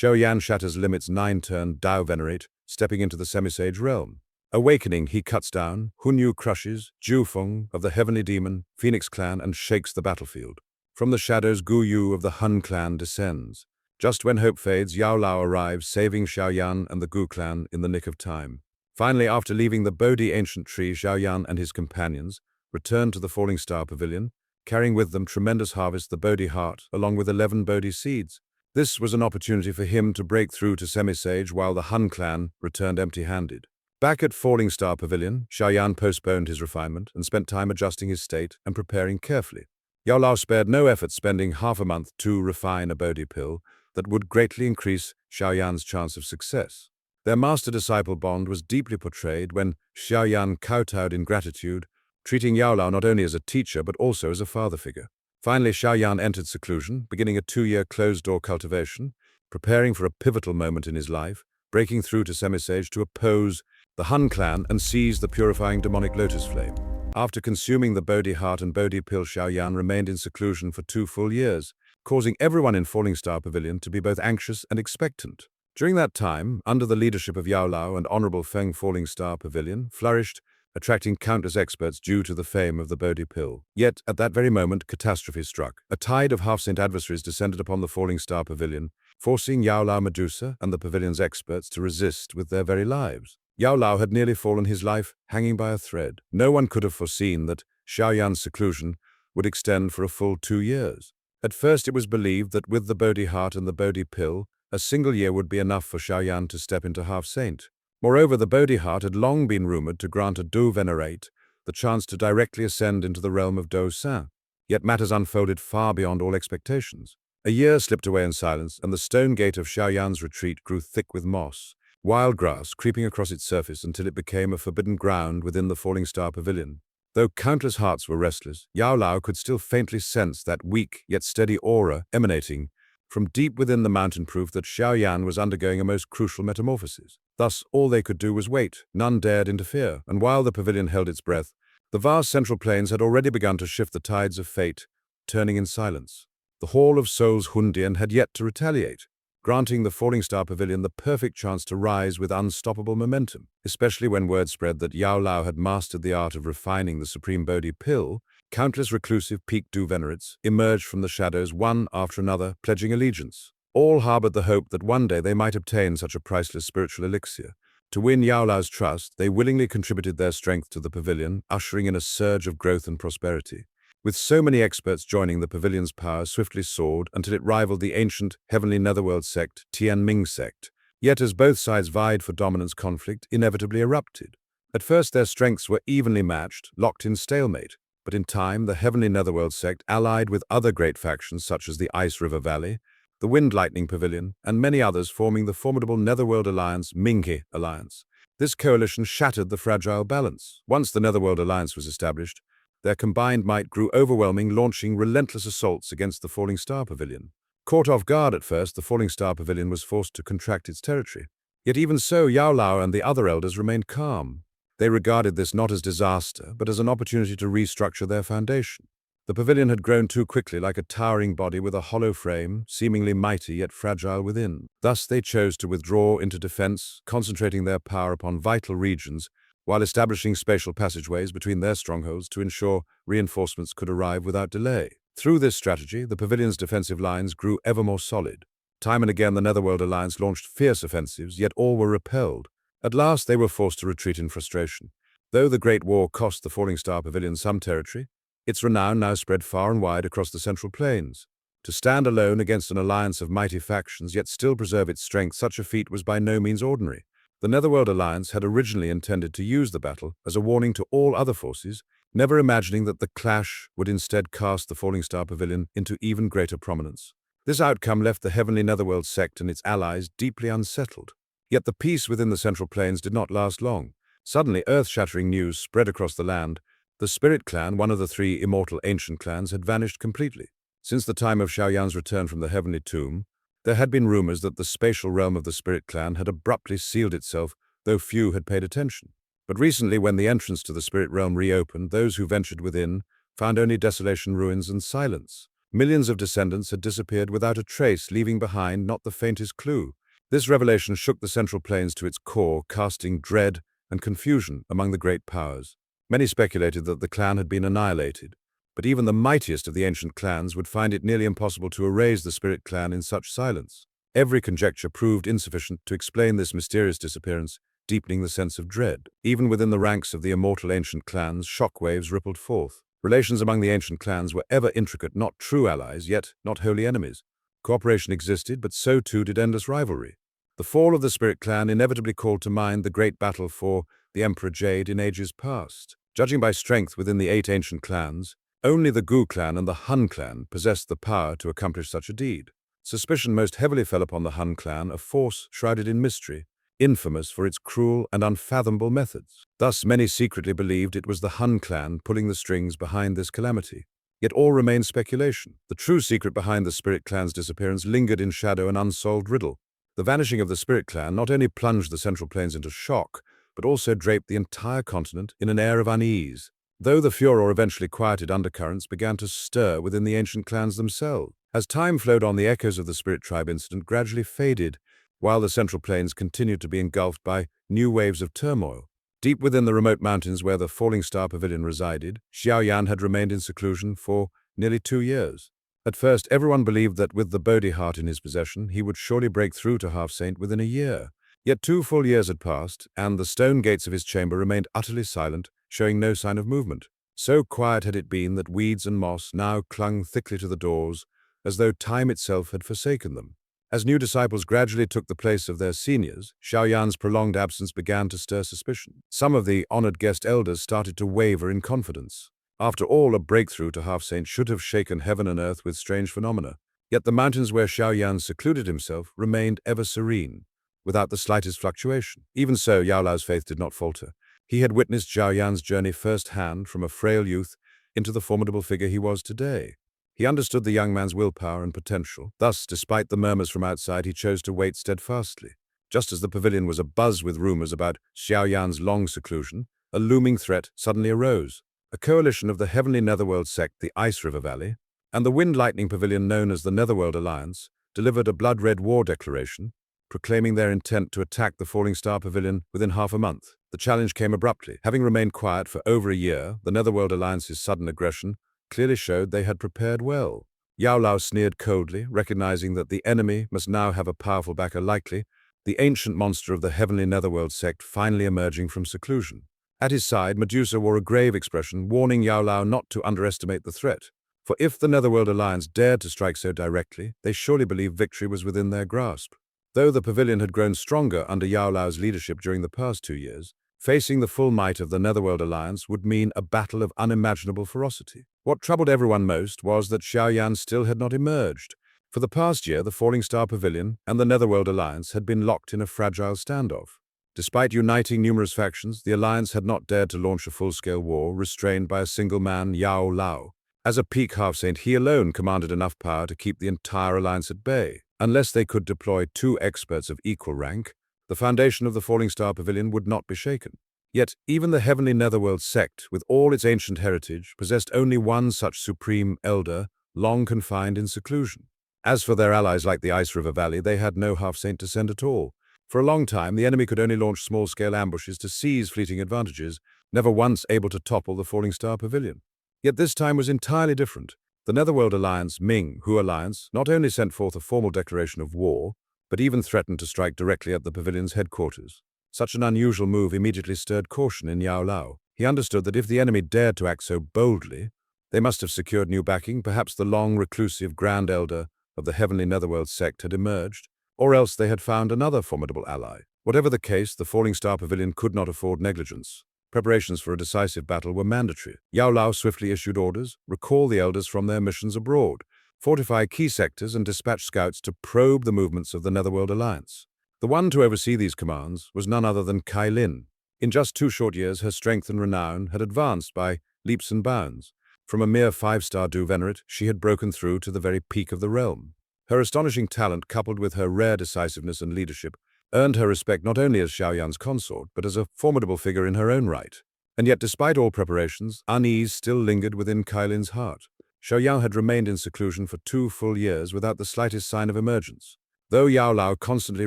Xiaoyan shatters limits 9-turn Dao Venerate, stepping into the semi-sage realm. Awakening, he cuts down, Hunyu crushes, Jufeng of the Heavenly Demon, Phoenix clan, and shakes the battlefield. From the shadows, Gu Yu of the Hun clan descends. Just when hope fades, Yao Lao arrives, saving Xiaoyan and the Gu clan in the nick of time. Finally, after leaving the Bodhi ancient tree, Xiaoyan and his companions returned to the Falling Star Pavilion, carrying with them tremendous harvest, the Bodhi heart, along with 11 Bodhi seeds. This was an opportunity for him to break through to semi-sage while the Han clan returned empty-handed. Back at Falling Star Pavilion, Xiaoyan postponed his refinement and spent time adjusting his state and preparing carefully. Yao Lao spared no effort, spending half a month to refine a Bodhi pill that would greatly increase Xiaoyan's chance of success. Their master-disciple bond was deeply portrayed when Xiaoyan kowtowed in gratitude, treating Yao Lao not only as a teacher but also as a father figure. Finally, Xiaoyan entered seclusion, beginning a 2-year closed-door cultivation, preparing for a pivotal moment in his life, breaking through to semi-sage to oppose the Han clan and seize the purifying demonic lotus flame. After consuming the Bodhi heart and Bodhi pill, Xiaoyan remained in seclusion for 2 full years, causing everyone in Falling Star Pavilion to be both anxious and expectant. During that time, under the leadership of Yao Lao and Honorable Feng, Falling Star Pavilion flourished, attracting countless experts due to the fame of the Bodhi pill. Yet, at that very moment, catastrophe struck. A tide of half-saint adversaries descended upon the Falling Star Pavilion, forcing Yao Lao Medusa and the pavilion's experts to resist with their very lives. Yao Lao had nearly fallen, his life hanging by a thread. No one could have foreseen that Xiaoyan's seclusion would extend for a full 2 years. At first, it was believed that with the Bodhi heart and the Bodhi pill, a single year would be enough for Xiaoyan to step into half-saint. Moreover, the Bodhi heart had long been rumored to grant a Dou Venerate the chance to directly ascend into the realm of Dou San. Yet matters unfolded far beyond all expectations. A year slipped away in silence, and the stone gate of Xiaoyan's retreat grew thick with moss, wild grass creeping across its surface until it became a forbidden ground within the Falling Star Pavilion. Though countless hearts were restless, Yao Lao could still faintly sense that weak yet steady aura emanating from deep within the mountain, proof that Xiaoyan was undergoing a most crucial metamorphosis. Thus, all they could do was wait. None dared interfere, and while the pavilion held its breath, the vast central plains had already begun to shift the tides of fate, turning in silence. The Hall of Souls Hundian had yet to retaliate, granting the Falling Star Pavilion the perfect chance to rise with unstoppable momentum, especially when word spread that Yao Lao had mastered the art of refining the Supreme Bodhi pill. Countless reclusive peak Dou Venerates emerged from the shadows, one after another, pledging allegiance. All harbored the hope that one day they might obtain such a priceless spiritual elixir. To win Yao Lao's trust, they willingly contributed their strength to the pavilion, ushering in a surge of growth and prosperity. With so many experts joining, the pavilion's power swiftly soared until it rivaled the ancient heavenly netherworld sect, Tianming sect. Yet as both sides vied for dominance, conflict inevitably erupted. At first their strengths were evenly matched, locked in stalemate. But in time, the heavenly netherworld sect allied with other great factions such as the Ice River Valley, the Wind Lightning Pavilion, and many others, forming the formidable Netherworld Alliance, Minghe Alliance. This coalition shattered the fragile balance. Once the Netherworld Alliance was established, their combined might grew overwhelming, launching relentless assaults against the Falling Star Pavilion. Caught off guard at first, the Falling Star Pavilion was forced to contract its territory. Yet even so, Yao Lao and the other elders remained calm. They regarded this not as disaster, but as an opportunity to restructure their foundation. The pavilion had grown too quickly, like a towering body with a hollow frame, seemingly mighty yet fragile within. Thus they chose to withdraw into defense, concentrating their power upon vital regions, while establishing spatial passageways between their strongholds to ensure reinforcements could arrive without delay. Through this strategy, the pavilion's defensive lines grew ever more solid. Time and again the Netherworld Alliance launched fierce offensives, yet all were repelled. At last they were forced to retreat in frustration. Though the Great War cost the Falling Star Pavilion some territory, its renown now spread far and wide across the Central Plains. To stand alone against an alliance of mighty factions, yet still preserve its strength, such a feat was by no means ordinary. The Netherworld Alliance had originally intended to use the battle as a warning to all other forces, never imagining that the clash would instead cast the Falling Star Pavilion into even greater prominence. This outcome left the Heavenly Netherworld sect and its allies deeply unsettled. Yet the peace within the Central Plains did not last long. Suddenly, earth-shattering news spread across the land. The Spirit Clan, one of the 3 immortal ancient clans, had vanished completely. Since the time of Xiaoyan's return from the Heavenly Tomb, there had been rumors that the spatial realm of the Spirit Clan had abruptly sealed itself, though few had paid attention. But recently, when the entrance to the Spirit Realm reopened, those who ventured within found only desolation, ruins, and silence. Millions of descendants had disappeared without a trace, leaving behind not the faintest clue. This revelation shook the Central Plains to its core, casting dread and confusion among the great powers. Many speculated that the clan had been annihilated, but even the mightiest of the ancient clans would find it nearly impossible to erase the spirit clan in such silence. Every conjecture proved insufficient to explain this mysterious disappearance, deepening the sense of dread. Even within the ranks of the immortal ancient clans, shockwaves rippled forth. Relations among the ancient clans were ever intricate, not true allies, yet not wholly enemies. Cooperation existed, but so too did endless rivalry. The fall of the spirit clan inevitably called to mind the great battle for the Emperor Jade in ages past. Judging by strength within the 8 ancient clans, only the Gu clan and the Han clan possessed the power to accomplish such a deed. Suspicion most heavily fell upon the Han clan, a force shrouded in mystery, infamous for its cruel and unfathomable methods. Thus many secretly believed it was the Han clan pulling the strings behind this calamity. Yet all remained speculation. The true secret behind the spirit clan's disappearance lingered in shadow, an unsolved riddle. The vanishing of the spirit clan not only plunged the Central Plains into shock, but also draped the entire continent in an air of unease. Though the furor eventually quieted, undercurrents began to stir within the ancient clans themselves. As time flowed on, the echoes of the Spirit Tribe incident gradually faded, while the Central Plains continued to be engulfed by new waves of turmoil. Deep within the remote mountains where the Falling Star Pavilion resided, Xiaoyan had remained in seclusion for nearly 2 years. At first, everyone believed that with the Bodhi heart in his possession, he would surely break through to Half-Saint within a year. Yet 2 full years had passed, and the stone gates of his chamber remained utterly silent, showing no sign of movement. So quiet had it been that weeds and moss now clung thickly to the doors, as though time itself had forsaken them. As new disciples gradually took the place of their seniors, Xiaoyan's prolonged absence began to stir suspicion. Some of the honored guest elders started to waver in confidence. After all, a breakthrough to Half-Saint should have shaken heaven and earth with strange phenomena. Yet the mountains where Xiaoyan secluded himself remained ever serene, without the slightest fluctuation. Even so, Yao Lao's faith did not falter. He had witnessed Xiaoyan's journey firsthand, from a frail youth into the formidable figure he was today. He understood the young man's willpower and potential. Thus, despite the murmurs from outside, he chose to wait steadfastly. Just as the pavilion was abuzz with rumors about Xiaoyan's long seclusion, a looming threat suddenly arose. A coalition of the heavenly netherworld sect, the Ice River Valley, and the Wind Lightning Pavilion known as the Netherworld Alliance, delivered a blood-red war declaration, proclaiming their intent to attack the Falling Star Pavilion within half a month. The challenge came abruptly. Having remained quiet for over a year, the Netherworld Alliance's sudden aggression clearly showed they had prepared well. Yao Lao sneered coldly, recognizing that the enemy must now have a powerful backer, likely the ancient monster of the heavenly netherworld sect finally emerging from seclusion. At his side, Medusa wore a grave expression, warning Yao Lao not to underestimate the threat. For if the Netherworld Alliance dared to strike so directly, they surely believed victory was within their grasp. Though the pavilion had grown stronger under Yao Lao's leadership during the past 2 years, facing the full might of the Netherworld Alliance would mean a battle of unimaginable ferocity. What troubled everyone most was that Xiaoyan still had not emerged. For the past year, the Falling Star Pavilion and the Netherworld Alliance had been locked in a fragile standoff. Despite uniting numerous factions, the Alliance had not dared to launch a full-scale war, restrained by a single man, Yao Lao. As a peak Half-Saint, he alone commanded enough power to keep the entire Alliance at bay. Unless they could deploy 2 experts of equal rank, the foundation of the Falling Star Pavilion would not be shaken. Yet, even the heavenly netherworld sect, with all its ancient heritage, possessed only one such supreme elder, long confined in seclusion. As for their allies like the Ice River Valley, they had no Half-Saint to send at all. For a long time, the enemy could only launch small-scale ambushes to seize fleeting advantages, never once able to topple the Falling Star Pavilion. Yet this time was entirely different. The Netherworld Alliance, Ming-Hu Alliance, not only sent forth a formal declaration of war, but even threatened to strike directly at the pavilion's headquarters. Such an unusual move immediately stirred caution in Yao Lao. He understood that if the enemy dared to act so boldly, they must have secured new backing. Perhaps the long reclusive Grand Elder of the heavenly netherworld sect had emerged, or else they had found another formidable ally. Whatever the case, the Falling Star Pavilion could not afford negligence. Preparations for a decisive battle were mandatory. Yao Lao swiftly issued orders: recall the elders from their missions abroad, fortify key sectors, and dispatch scouts to probe the movements of the Netherworld Alliance. The one to oversee these commands was none other than Kai Lin. In just 2 short years, her strength and renown had advanced by leaps and bounds. From a mere 5-star Du Venerate, she had broken through to the very peak of the realm. Her astonishing talent, coupled with her rare decisiveness and leadership, earned her respect not only as Xiaoyan's consort, but as a formidable figure in her own right. And yet, despite all preparations, unease still lingered within Kai Lin's heart. Xiaoyang had remained in seclusion for 2 full years without the slightest sign of emergence. Though Yao Lao constantly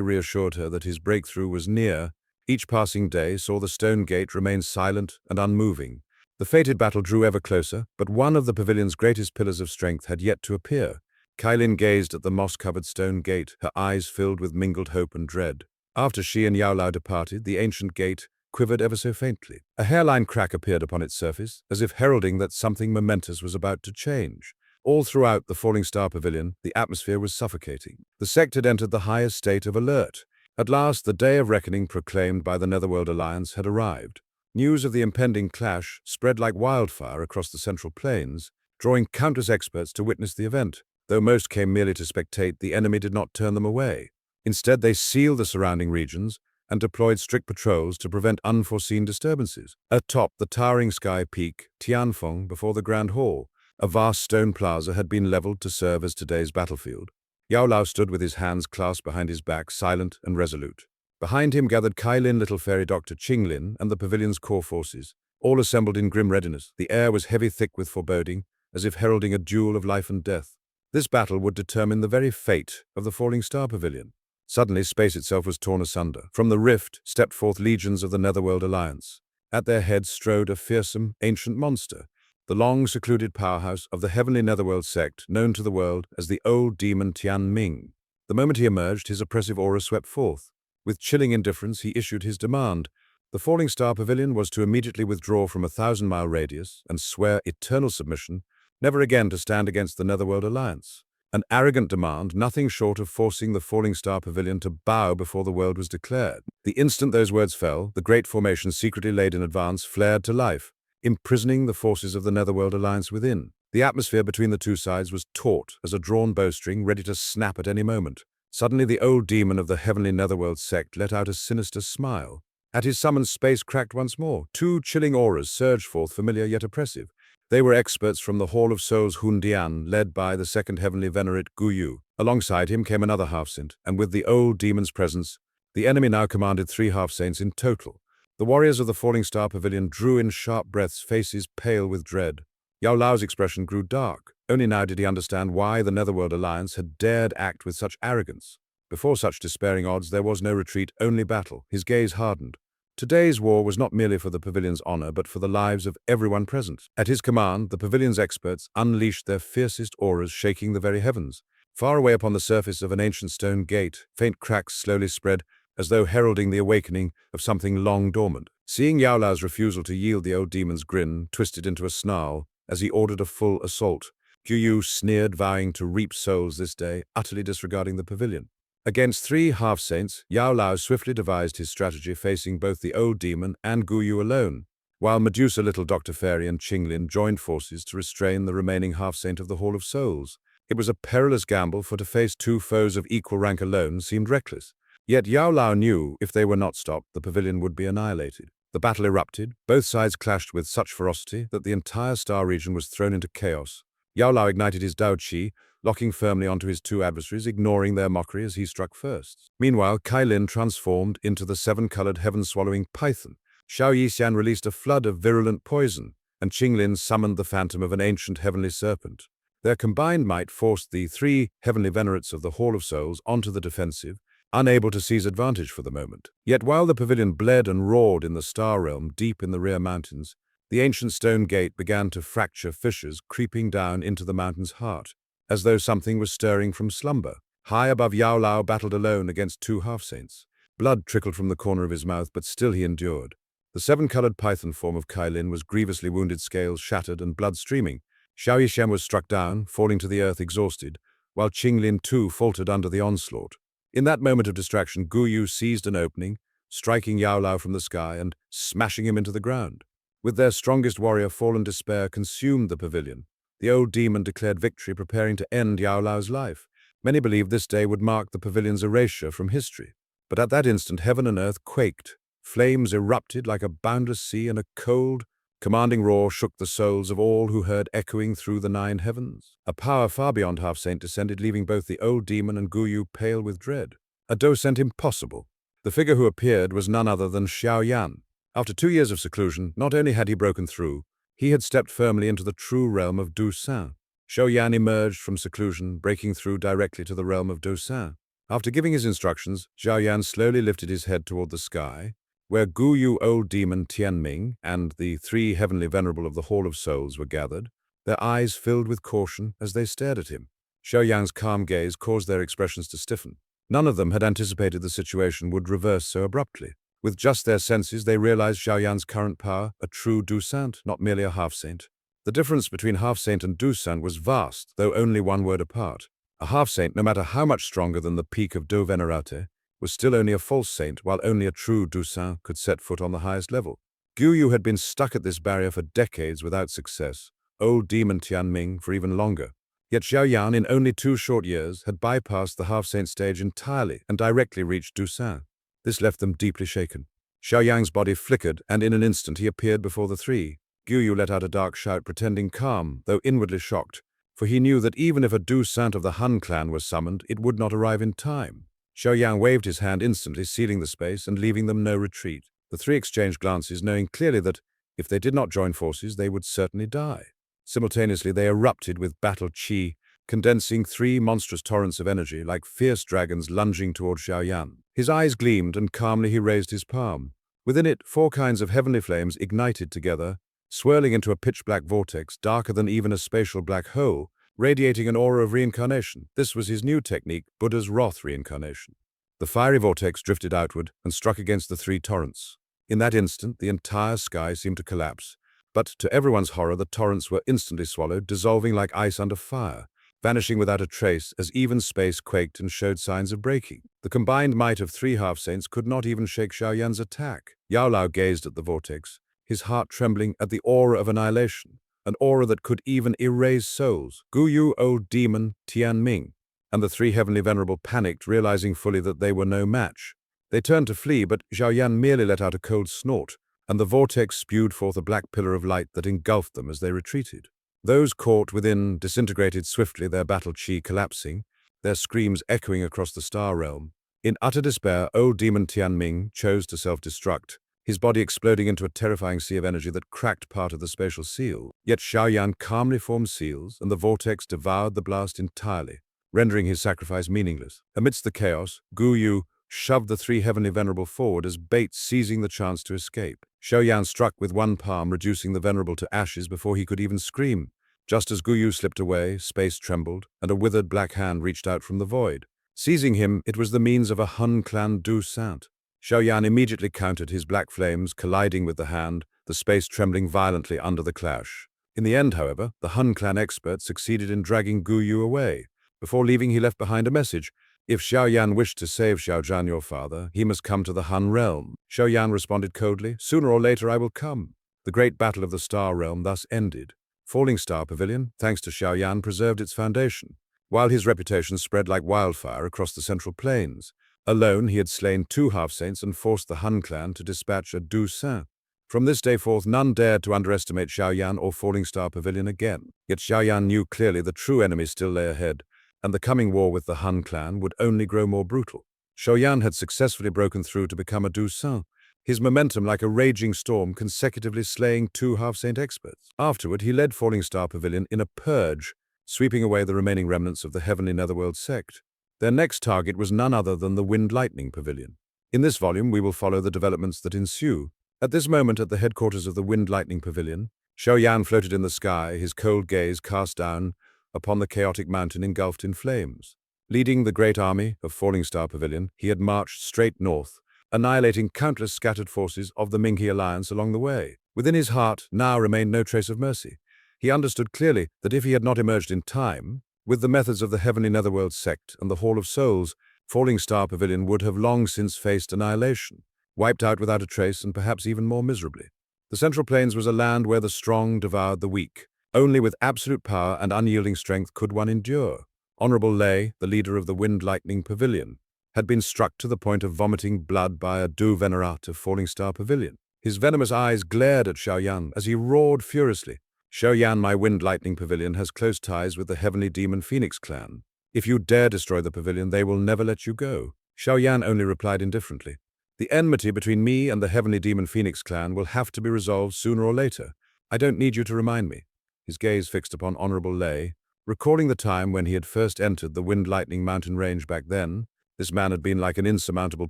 reassured her that his breakthrough was near, each passing day saw the stone gate remain silent and unmoving. The fated battle drew ever closer, but one of the pavilion's greatest pillars of strength had yet to appear. Kailin gazed at the moss-covered stone gate, her eyes filled with mingled hope and dread. After she and Yao Lao departed, the ancient gate quivered ever so faintly. A hairline crack appeared upon its surface, as if heralding that something momentous was about to change. All throughout the Falling Star Pavilion, the atmosphere was suffocating. The sect had entered the highest state of alert. At last, the day of reckoning proclaimed by the Netherworld Alliance had arrived. News of the impending clash spread like wildfire across the Central Plains, drawing countless experts to witness the event. Though most came merely to spectate, the enemy did not turn them away. Instead, they sealed the surrounding regions and deployed strict patrols to prevent unforeseen disturbances. Atop the towering sky peak, Tianfeng, before the Grand Hall, a vast stone plaza had been leveled to serve as today's battlefield. Yao Lao stood with his hands clasped behind his back, silent and resolute. Behind him gathered Kailin, little fairy Dr. Qinglin, and the pavilion's core forces, all assembled in grim readiness. The air was heavy thick with foreboding, as if heralding a duel of life and death. This battle would determine the very fate of the Falling Star Pavilion. Suddenly, space itself was torn asunder. From the rift stepped forth legions of the Netherworld Alliance. At their head strode a fearsome, ancient monster, the long-secluded powerhouse of the heavenly Netherworld sect known to the world as the old demon Tian Ming. The moment he emerged, his oppressive aura swept forth. With chilling indifference, he issued his demand. The Falling Star Pavilion was to immediately withdraw from a 1,000-mile radius and swear eternal submission, never again to stand against the Netherworld Alliance. An arrogant demand, nothing short of forcing the Falling Star Pavilion to bow before the world was declared. The instant those words fell, the great formation secretly laid in advance flared to life, imprisoning the forces of the Netherworld Alliance within. The atmosphere between the two sides was taut as a drawn bowstring ready to snap at any moment. Suddenly, the old demon of the heavenly Netherworld sect let out a sinister smile. At his summons, space cracked once more. 2 chilling auras surged forth, familiar yet oppressive. They were experts from the Hall of Souls Hundian, led by the second heavenly venerate Guyu. Alongside him came another half-saint, and with the old demon's presence, the enemy now commanded 3 half-saints in total. The warriors of the Falling Star Pavilion drew in sharp breaths, faces pale with dread. Yao Lao's expression grew dark. Only now did he understand why the Netherworld Alliance had dared act with such arrogance. Before such despairing odds, there was no retreat, only battle. His gaze hardened. Today's war was not merely for the pavilion's honor, but for the lives of everyone present. At his command, the pavilion's experts unleashed their fiercest auras, shaking the very heavens. Far away upon the surface of an ancient stone gate, faint cracks slowly spread, as though heralding the awakening of something long dormant. Seeing Yao Lao's refusal to yield, the old demon's grin twisted into a snarl as he ordered a full assault. Guyu sneered, vowing to reap souls this day, utterly disregarding the pavilion. Against 3 half-saints, Yao Lao swiftly devised his strategy, facing both the old demon and Guyu alone, while Medusa, little Dr. Fairy, and Qinglin joined forces to restrain the remaining half-saint of the Hall of Souls. It was a perilous gamble, for to face 2 foes of equal rank alone seemed reckless. Yet Yao Lao knew if they were not stopped, the pavilion would be annihilated. The battle erupted. Both sides clashed with such ferocity that the entire star region was thrown into chaos. Yao Lao ignited his Dao Qi, locking firmly onto his 2 adversaries, ignoring their mockery as he struck first. Meanwhile, Kailin transformed into the 7-colored heaven-swallowing python. Xianxia released a flood of virulent poison, and Qinglin summoned the phantom of an ancient heavenly serpent. Their combined might forced the 3 heavenly venerates of the Hall of Souls onto the defensive, unable to seize advantage for the moment. Yet while the pavilion bled and roared in the star realm deep in the rear mountains, the ancient stone gate began to fracture fissures, creeping down into the mountain's heart, as though something was stirring from slumber. High above, Yao Lao battled alone against 2 half-saints. Blood trickled from the corner of his mouth, but still he endured. The 7-colored python form of Kailin was grievously wounded, scales shattered and blood streaming. Xiaoyishen was struck down, falling to the earth exhausted, while Qinglin too faltered under the onslaught. In that moment of distraction, Guyu seized an opening, striking Yao Lao from the sky and smashing him into the ground. With their strongest warrior fallen, despair consumed the pavilion. The old demon declared victory, preparing to end Yao Lao's life. Many believed this day would mark the pavilion's erasure from history. But at that instant, heaven and earth quaked. Flames erupted like a boundless sea, and a cold, commanding roar shook the souls of all who heard echoing through the 9 heavens. A power far beyond half-saint descended, leaving both the old demon and Guyu pale with dread. A descent impossible. The figure who appeared was none other than Xiaoyan. After 2 years of seclusion, not only had he broken through, he had stepped firmly into the true realm of Du San. Xiaoyan emerged from seclusion, breaking through directly to the realm of Doucin. After giving his instructions, Xiaoyan slowly lifted his head toward the sky, where Gu Yu Old Demon Tianming and the three heavenly venerable of the Hall of Souls were gathered, their eyes filled with caution as they stared at him. Xiaoyan's calm gaze caused their expressions to stiffen. None of them had anticipated the situation would reverse so abruptly. With just their senses, they realized Xiaoyan's current power, a true doucent, not merely a half-saint. The difference between half-saint and doucent was vast, though only one word apart. A half-saint, no matter how much stronger than the peak of Do Venerate, was still only a false saint, while only a true doucent could set foot on the highest level. Gu Yu had been stuck at this barrier for decades without success, Old Demon Tianming for even longer. Yet Xiaoyan, in only 2 short years, had bypassed the half-saint stage entirely and directly reached doucent. This left them deeply shaken. Xiaoyang's body flickered, and in an instant he appeared before the three. Gu Yu let out a dark shout, pretending calm, though inwardly shocked, for he knew that even if a doucent of the Han clan was summoned, it would not arrive in time. Xiaoyan waved his hand instantly, sealing the space and leaving them no retreat. The three exchanged glances, knowing clearly that, if they did not join forces, they would certainly die. Simultaneously, they erupted with battle qi, condensing 3 monstrous torrents of energy like fierce dragons lunging toward Xiaoyan. His eyes gleamed, and calmly he raised his palm. Within it, 4 kinds of heavenly flames ignited together, swirling into a pitch-black vortex, darker than even a spatial black hole, radiating an aura of reincarnation. This was his new technique, Buddha's wrath reincarnation. The fiery vortex drifted outward and struck against the 3 torrents. In that instant, the entire sky seemed to collapse, but to everyone's horror, the torrents were instantly swallowed, dissolving like ice under fire, vanishing without a trace as even space quaked and showed signs of breaking. The combined might of 3 half-saints could not even shake Xiaoyan's attack. Yao Lao gazed at the vortex, his heart trembling at the aura of annihilation, an aura that could even erase souls. Gu Yu, Old Demon, Tianming, and the 3 heavenly venerable panicked, realizing fully that they were no match. They turned to flee, but Xiaoyan merely let out a cold snort, and the vortex spewed forth a black pillar of light that engulfed them as they retreated. Those caught within disintegrated swiftly, their battle qi collapsing, their screams echoing across the star realm. In utter despair, Old Demon Tianming chose to self-destruct, his body exploding into a terrifying sea of energy that cracked part of the spatial seal. Yet Xiaoyan calmly formed seals, and the vortex devoured the blast entirely, rendering his sacrifice meaningless. Amidst the chaos, Gu Yu shoved the 3 heavenly venerable forward as bait, seizing the chance to escape. Xiaoyan struck with one palm, reducing the venerable to ashes before he could even scream. Just as Gu Yu slipped away, space trembled, and a withered black hand reached out from the void. Seizing him, it was the means of a Han clan doucent. Xiaoyan immediately countered, his black flames colliding with the hand, the space trembling violently under the clash. In the end, however, the Han clan expert succeeded in dragging Gu Yu away. Before leaving, he left behind a message. If Xiaoyan wished to save Xiaozhan, your father, he must come to the Han realm. Xiaoyan responded coldly, sooner or later I will come. The great battle of the Star Realm thus ended. Falling Star Pavilion, thanks to Xiaoyan, preserved its foundation, while his reputation spread like wildfire across the Central Plains. Alone, he had slain 2 half-saints and forced the Han clan to dispatch a doucent. From this day forth, none dared to underestimate Xiaoyan or Falling Star Pavilion again. Yet Xiaoyan knew clearly the true enemy still lay ahead, and the coming war with the Han clan would only grow more brutal. Xiaoyan had successfully broken through to become a doucent, his momentum like a raging storm, consecutively slaying 2 half-saint experts. Afterward, he led Falling Star Pavilion in a purge, sweeping away the remaining remnants of the Heavenly Netherworld sect. Their next target was none other than the Wind Lightning Pavilion. In this volume, we will follow the developments that ensue. At this moment, at the headquarters of the Wind Lightning Pavilion, Xiaoyan floated in the sky, his cold gaze cast down upon the chaotic mountain engulfed in flames. Leading the great army of Falling Star Pavilion, he had marched straight north, annihilating countless scattered forces of the Minghe Alliance along the way. Within his heart now remained no trace of mercy. He understood clearly that if he had not emerged in time, with the methods of the Heavenly Netherworld sect and the Hall of Souls, Falling Star Pavilion would have long since faced annihilation, wiped out without a trace and perhaps even more miserably. The Central Plains was a land where the strong devoured the weak. Only with absolute power and unyielding strength could one endure. Honorable Lei, the leader of the Wind Lightning Pavilion, had been struck to the point of vomiting blood by a Du Venerat of Falling Star Pavilion. His venomous eyes glared at Xiaoyan as he roared furiously. Xiaoyan, my Wind Lightning Pavilion has close ties with the Heavenly Demon Phoenix clan. If you dare destroy the pavilion, they will never let you go. Xiaoyan only replied indifferently. The enmity between me and the Heavenly Demon Phoenix clan will have to be resolved sooner or later. I don't need you to remind me. His gaze fixed upon Honorable Lei, Recalling the time when he had first entered the Wind Lightning mountain range back then, this man had been like an insurmountable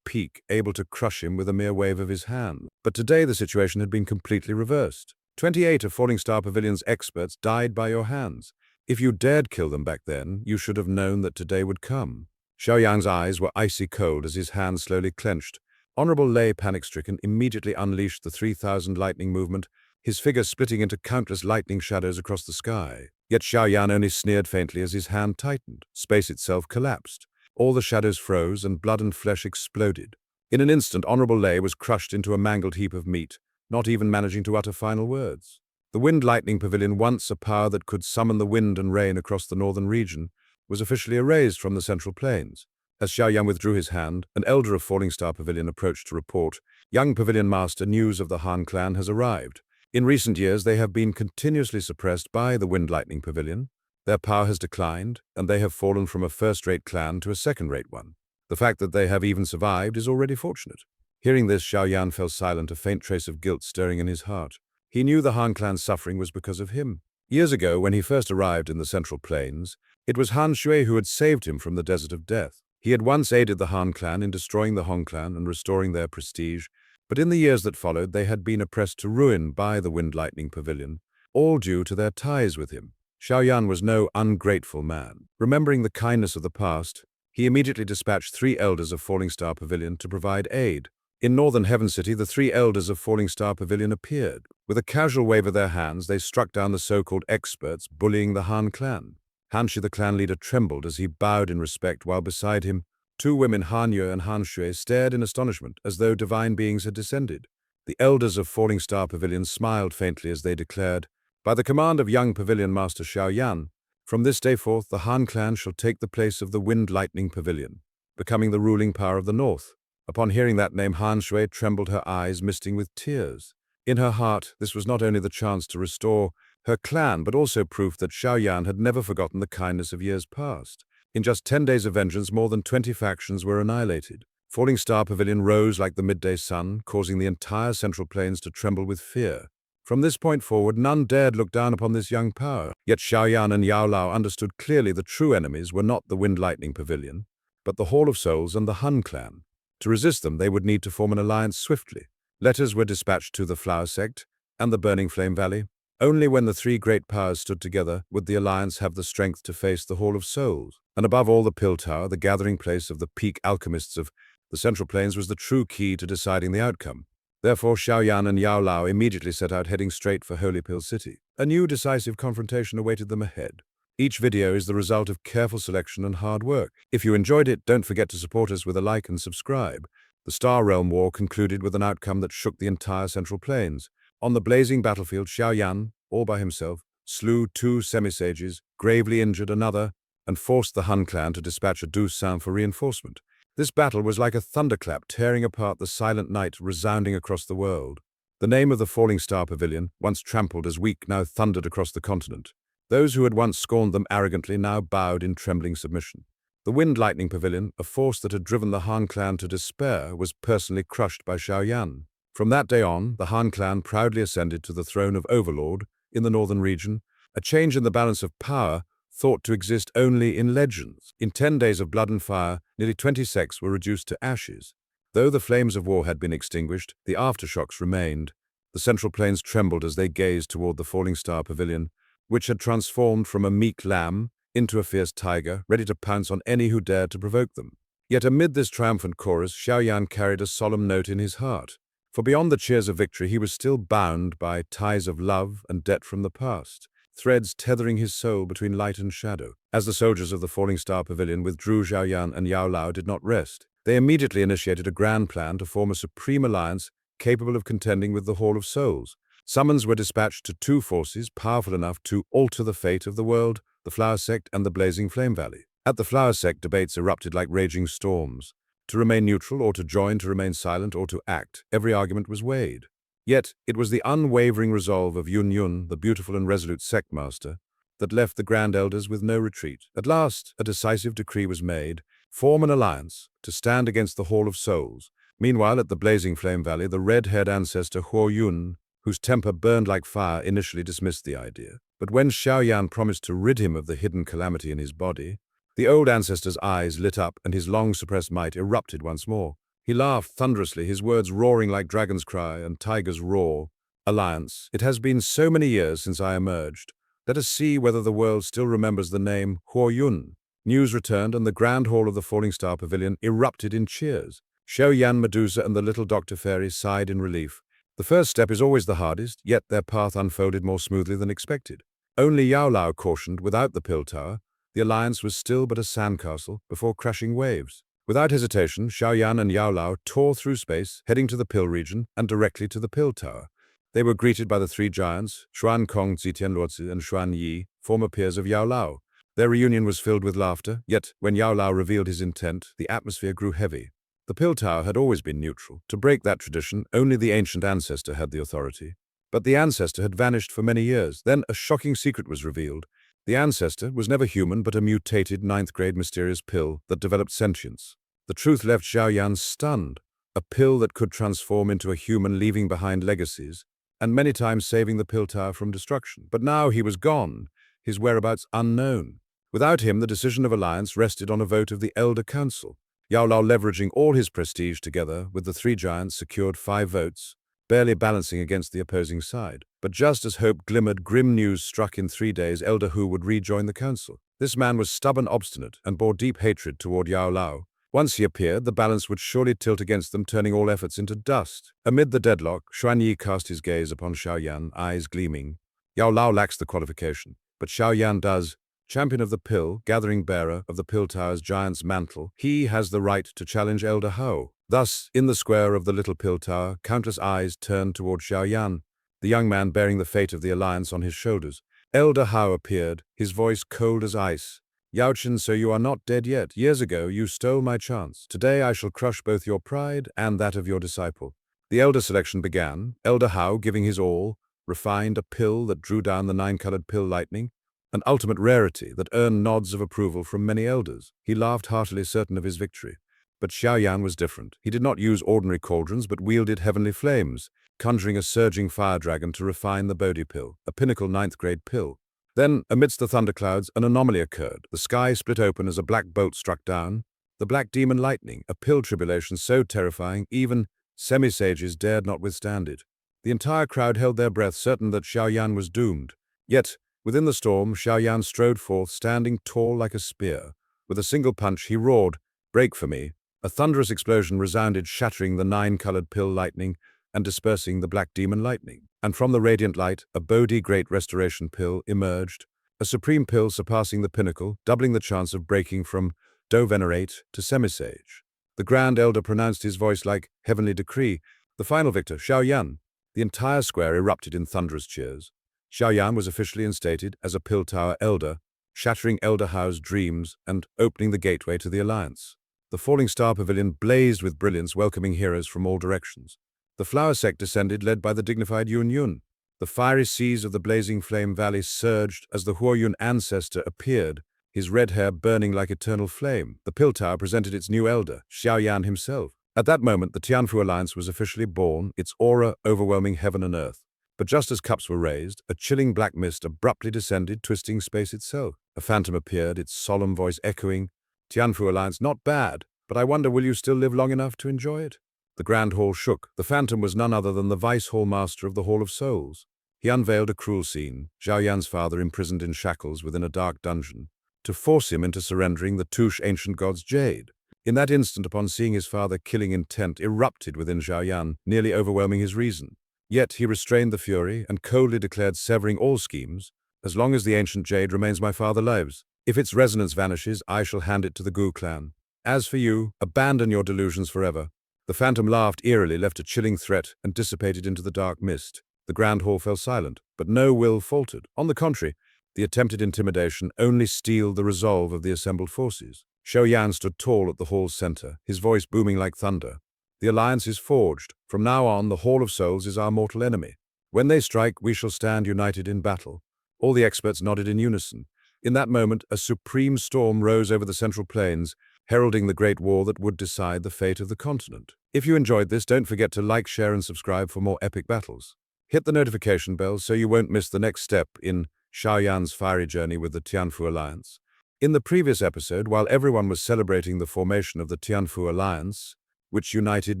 peak, able to crush him with a mere wave of his hand. But today the situation had been completely reversed. 28 of Falling Star Pavilion's experts died by your hands. If you dared kill them back then, you should have known that today would come. Xiaoyan's eyes were icy cold as his hands slowly clenched. Honorable Lei, panic-stricken, immediately unleashed the 3,000 lightning movement, his figure splitting into countless lightning shadows across the sky. Yet Xiaoyan only sneered faintly as his hand tightened. Space itself collapsed. All the shadows froze and blood and flesh exploded. In an instant, Honorable Lei was crushed into a mangled heap of meat, not even managing to utter final words. The Wind Lightning Pavilion, once a power that could summon the wind and rain across the northern region, was officially erased from the Central Plains. As Xiaoyan withdrew his hand, an elder of Falling Star Pavilion approached to report, "Young Pavilion Master, news of the Han clan has arrived. In recent years, they have been continuously suppressed by the Wind Lightning Pavilion. Their power has declined, and they have fallen from a first-rate clan to a second-rate one. The fact that they have even survived is already fortunate." Hearing this, Xiaoyan fell silent, a faint trace of guilt stirring in his heart. He knew the Han clan's suffering was because of him. Years ago, when he first arrived in the Central Plains, it was Han Shui who had saved him from the Desert of Death. He had once aided the Han clan in destroying the Hong clan and restoring their prestige, but in the years that followed, they had been oppressed to ruin by the Wind Lightning Pavilion, all due to their ties with him. Xiaoyan was no ungrateful man. Remembering the kindness of the past, he immediately dispatched 3 elders of Falling Star Pavilion to provide aid. In northern Heaven City, the 3 elders of Falling Star Pavilion appeared. With a casual wave of their hands, they struck down the so-called experts bullying the Han clan. Hanshi, the clan leader, trembled as he bowed in respect, while beside him, 2 women, Han Yue and Han Shui, stared in astonishment, as though divine beings had descended. The elders of Falling Star Pavilion smiled faintly as they declared, "By the command of young Pavilion Master Xiaoyan, from this day forth the Han clan shall take the place of the Wind Lightning Pavilion, becoming the ruling power of the North." Upon hearing that name, Han Shui trembled, her eyes misting with tears. In her heart, this was not only the chance to restore her clan, but also proof that Xiaoyan had never forgotten the kindness of years past. In just 10 days of vengeance, more than 20 factions were annihilated. Falling Star Pavilion rose like the midday sun, causing the entire Central Plains to tremble with fear. From this point forward, none dared look down upon this young power. Yet Xiaoyan and Yao Lao understood clearly the true enemies were not the Wind Lightning Pavilion, but the Hall of Souls and the Han clan. To resist them, they would need to form an alliance swiftly. Letters were dispatched to the Flower Sect and the Burning Flame Valley. Only when the 3 great powers stood together would the alliance have the strength to face the Hall of Souls. And above all, the Pill Tower, the gathering place of the peak alchemists of the Central Plains, was the true key to deciding the outcome. Therefore, Xiaoyan and Yao Lao immediately set out, heading straight for Holy Pill City. A new decisive confrontation awaited them ahead. Each video is the result of careful selection and hard work. If you enjoyed it, don't forget to support us with a like and subscribe. The Star Realm War concluded with an outcome that shook the entire Central Plains. On the blazing battlefield, Xiaoyan, all by himself, slew 2 semi-sages, gravely injured another, and forced the Han clan to dispatch a douce for reinforcement. This battle was like a thunderclap tearing apart the silent night, resounding across the world. The name of the Falling Star Pavilion, once trampled as weak, now thundered across the continent. Those who had once scorned them arrogantly now bowed in trembling submission. The Wind Lightning Pavilion, a force that had driven the Han clan to despair, was personally crushed by Xiaoyan. From that day on, the Han clan proudly ascended to the throne of Overlord in the northern region, a change in the balance of power thought to exist only in legends. In 10 days of blood and fire, nearly 20 sects were reduced to ashes. Though the flames of war had been extinguished, the aftershocks remained. The Central Plains trembled as they gazed toward the Falling Star Pavilion, which had transformed from a meek lamb into a fierce tiger, ready to pounce on any who dared to provoke them. Yet amid this triumphant chorus, Xiaoyan carried a solemn note in his heart. For beyond the cheers of victory, he was still bound by ties of love and debt from the past, threads tethering his soul between light and shadow. As the soldiers of the Falling Star Pavilion withdrew, Xiaoyan and Yao Lao did not rest. They immediately initiated a grand plan to form a supreme alliance capable of contending with the Hall of Souls. Summons were dispatched to 2 forces powerful enough to alter the fate of the world, the Flower Sect and the Blazing Flame Valley. At the Flower Sect, debates erupted like raging storms. To remain neutral, or to join, to remain silent, or to act, every argument was weighed. Yet it was the unwavering resolve of Yun Yun, the beautiful and resolute sect master, that left the Grand Elders with no retreat. At last, a decisive decree was made: form an alliance to stand against the Hall of Souls. Meanwhile, at the Blazing Flame Valley, the red-haired ancestor Huo Yun, whose temper burned like fire, initially dismissed the idea. But when Xiaoyan promised to rid him of the hidden calamity in his body, the old ancestor's eyes lit up and his long-suppressed might erupted once more. He laughed thunderously, his words roaring like dragon's cry and tiger's roar. Alliance, it has been so many years since I emerged. Let us see whether the world still remembers the name Huo Yun. News returned and the grand hall of the Falling Star Pavilion erupted in cheers. Xiaoyan, Medusa and the little Dr. Fairy sighed in relief. The first step is always the hardest, yet their path unfolded more smoothly than expected. Only Yao Lao cautioned, without the pill tower, the alliance was still but a sandcastle before crashing waves. Without hesitation, Xiaoyan and Yao Lao tore through space, heading to the pill region and directly to the pill tower. They were greeted by the three giants, Xuan Kong, Zitian Luozi, and Xuan Yi, former peers of Yao Lao. Their reunion was filled with laughter, yet when Yao Lao revealed his intent, the atmosphere grew heavy. The pill tower had always been neutral. To break that tradition, only the ancient ancestor had the authority. But the ancestor had vanished for many years. Then a shocking secret was revealed. The ancestor was never human but a mutated ninth-grade mysterious pill that developed sentience. The truth left Xiaoyan stunned. A pill that could transform into a human, leaving behind legacies, and many times saving the pill tower from destruction. But now he was gone, his whereabouts unknown. Without him, the decision of alliance rested on a vote of the Elder Council. Yao Lao, leveraging all his prestige together with the three giants, secured 5 votes, barely balancing against the opposing side. But just as hope glimmered, grim news struck. In 3 days, Elder Hu would rejoin the council. This man was stubborn, obstinate, and bore deep hatred toward Yao Lao. Once he appeared, the balance would surely tilt against them, turning all efforts into dust. Amid the deadlock, Xuan Yi cast his gaze upon Xiaoyan, eyes gleaming. Yao Lao lacks the qualification, but Xiaoyan does. Champion of the pill, gathering bearer of the pill tower's giant's mantle, he has the right to challenge Elder Hou. Thus, in the square of the little pill tower, countless eyes turned toward Xiaoyan, the young man bearing the fate of the alliance on his shoulders. Elder Hou appeared, his voice cold as ice. Yaochen, so you are not dead yet. Years ago, you stole my chance. Today I shall crush both your pride and that of your disciple. The elder selection began, Elder Hou giving his all, refined a pill that drew down the 9-colored pill lightning, an ultimate rarity that earned nods of approval from many elders. He laughed heartily, certain of his victory. But Xiaoyan was different. He did not use ordinary cauldrons, but wielded heavenly flames, conjuring a surging fire dragon to refine the Bodhi pill, a pinnacle 9th-grade pill. Then, amidst the thunderclouds, an anomaly occurred. The sky split open as a black bolt struck down. The black demon lightning, a pill tribulation so terrifying, even semi-sages dared not withstand it. The entire crowd held their breath, certain that Xiaoyan was doomed. Yet, within the storm, Xiaoyan strode forth, standing tall like a spear. With a single punch, he roared, "Break for me." A thunderous explosion resounded, shattering the 9-colored pill lightning and dispersing the black demon lightning. And from the radiant light, a Bodhi Great Restoration pill emerged, a supreme pill surpassing the pinnacle, doubling the chance of breaking from Do Venerate to Semisage. The Grand Elder pronounced his voice like heavenly decree. The final victor, Xiaoyan. The entire square erupted in thunderous cheers. Xiaoyan was officially instated as a Pill Tower Elder, shattering Elder Hou's dreams and opening the gateway to the Alliance. The Falling Star Pavilion blazed with brilliance, welcoming heroes from all directions. The flower sect descended, led by the dignified Yun Yun. The fiery seas of the blazing flame valley surged as the Huo Yun ancestor appeared, his red hair burning like eternal flame. The Pill Tower presented its new elder, Xiaoyan himself. At that moment, the Tianfu Alliance was officially born, its aura overwhelming heaven and earth. But just as cups were raised, a chilling black mist abruptly descended, twisting space itself. A phantom appeared, its solemn voice echoing, "Tianfu Alliance, not bad, but I wonder will you still live long enough to enjoy it?" The grand hall shook. The phantom was none other than the vice hall master of the Hall of Souls. He unveiled a cruel scene, Xiaoyan's father imprisoned in shackles within a dark dungeon, to force him into surrendering the Touche ancient god's jade. In that instant, upon seeing his father, killing intent erupted within Xiaoyan, nearly overwhelming his reason. Yet he restrained the fury and coldly declared, severing all schemes, "As long as the ancient jade remains, my father lives. If its resonance vanishes, I shall hand it to the Gu clan. As for you, abandon your delusions forever." The phantom laughed eerily, left a chilling threat, and dissipated into the dark mist. The grand hall fell silent, but no will faltered. On the contrary, the attempted intimidation only steeled the resolve of the assembled forces. Xiaoyan stood tall at the hall's center, his voice booming like thunder. "The alliance is forged. From now on, the Hall of Souls is our mortal enemy. When they strike, we shall stand united in battle." All the experts nodded in unison. In that moment, a supreme storm rose over the Central Plains, heralding the great war that would decide the fate of the continent. If you enjoyed this, don't forget to like, share, and subscribe for more epic battles. Hit the notification bell so you won't miss the next step in Xiaoyan's fiery journey with the Tianfu Alliance. In the previous episode, while everyone was celebrating the formation of the Tianfu Alliance, which united